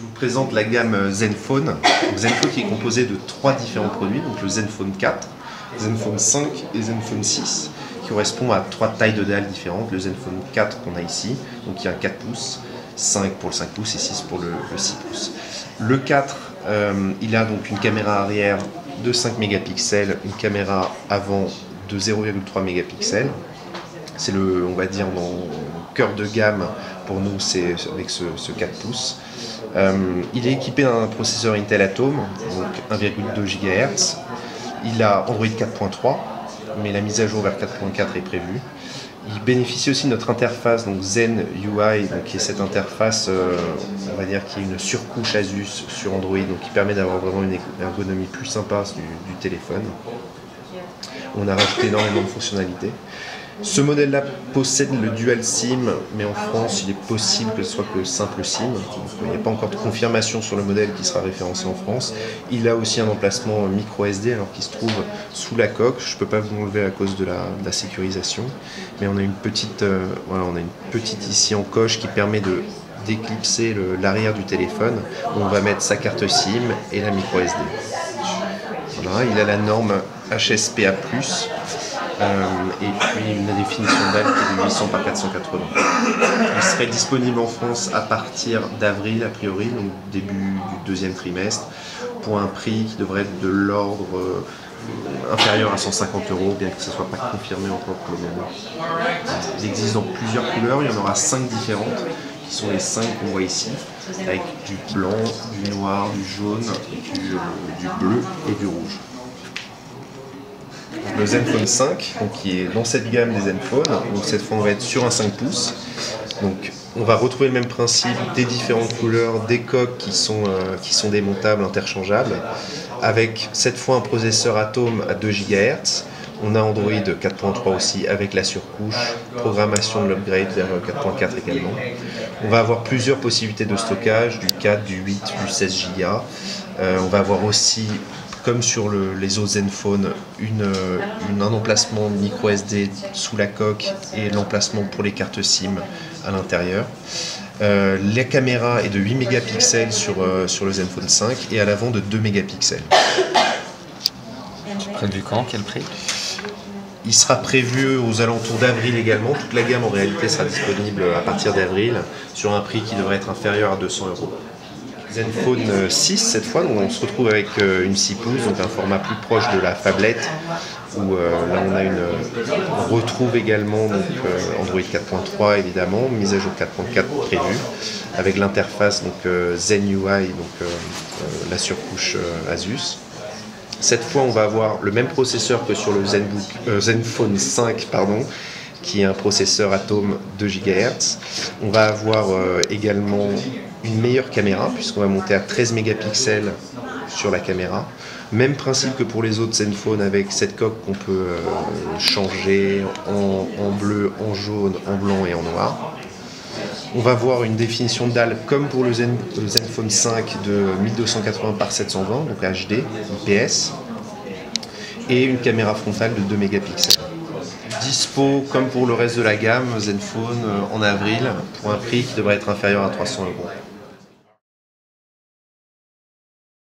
Je vous présente la gamme Zenfone. Donc, Zenfone qui est composée de 3 différents produits, donc le Zenfone 4, Zenfone 5 et Zenfone 6, qui correspondent à 3 tailles de dalles différentes. Le Zenfone 4 qu'on a ici, donc il y a un 4 pouces, 5 pour le 5 pouces et 6 pour le 6 pouces. Le 4, il a donc une caméra arrière de 5 mégapixels, une caméra avant de 0,3 mégapixels. C'est le, on va dire, dans cœur de gamme pour nous, c'est avec ce 4 pouces. Il est équipé d'un processeur Intel Atom, donc 1,2 GHz. Il a Android 4.3, mais la mise à jour vers 4.4 est prévue. Il bénéficie aussi de notre interface, donc Zen UI, donc qui est cette interface, on va dire, qui est une surcouche Asus sur Android, donc qui permet d'avoir vraiment une ergonomie plus sympa du téléphone. On a rajouté énormément de fonctionnalités. Ce modèle-là possède le Dual SIM, mais en France, il est possible que ce soit que le simple SIM. Donc, il n'y a pas encore de confirmation sur le modèle qui sera référencé en France. Il a aussi un emplacement micro SD, alors qu'il se trouve sous la coque. Je ne peux pas vous l'enlever à cause de la sécurisation, mais on a une petite, voilà, on a une petite ici en coche qui permet d'éclipser l'arrière du téléphone. On va mettre sa carte SIM et la micro SD. Voilà, il a la norme HSPA+. Et puis une définition de dalle qui est de 800 par 480. Il serait disponible en France à partir d'avril, a priori, donc début du 2e trimestre, pour un prix qui devrait être de l'ordre inférieur à 150 €, bien que ce ne soit pas confirmé encore pour le moment. Il existe dans plusieurs couleurs, il y en aura 5 différentes, qui sont les 5 qu'on voit ici, avec du blanc, du noir, du jaune, du bleu et du rouge. Le Zenfone 5, donc, qui est dans cette gamme des Zenfone, donc cette fois on va être sur un 5 pouces. Donc on va retrouver le même principe, des différentes couleurs, des coques qui sont démontables, interchangeables, avec cette fois un processeur Atom à 2 GHz. On a Android 4.3 aussi avec la surcouche, programmation de l'upgrade vers 4.4 également. On va avoir plusieurs possibilités de stockage, du 4, du 8, du 16 Go. On va avoir aussi, comme sur les autres Zenfone, un emplacement micro SD sous la coque et l'emplacement pour les cartes SIM à l'intérieur. La caméra est de 8 mégapixels sur le Zenfone 5 et à l'avant de 2 mégapixels. Prévu quand? Quel prix? Il sera prévu aux alentours d'avril également. Toute la gamme en réalité sera disponible à partir d'avril sur un prix qui devrait être inférieur à 200 €. Zenfone 6 cette fois, donc on se retrouve avec une 6 pouces, donc un format plus proche de la phablette, où là on retrouve également donc, Android 4.3 évidemment, mise à jour 4.4 prévue, avec l'interface Zen UI, donc la surcouche Asus. Cette fois on va avoir le même processeur que sur le Zenfone 5, qui est un processeur Atom 2 GHz. On va avoir également une meilleure caméra, puisqu'on va monter à 13 mégapixels sur la caméra. Même principe que pour les autres Zenfone, avec cette coque qu'on peut changer en bleu, en jaune, en blanc et en noir. On va avoir une définition de dalle comme pour le Zenfone 5 de 1280 par 720, donc HD, IPS, et une caméra frontale de 2 mégapixels. Dispo, comme pour le reste de la gamme, Zenfone en avril, pour un prix qui devrait être inférieur à 300 €.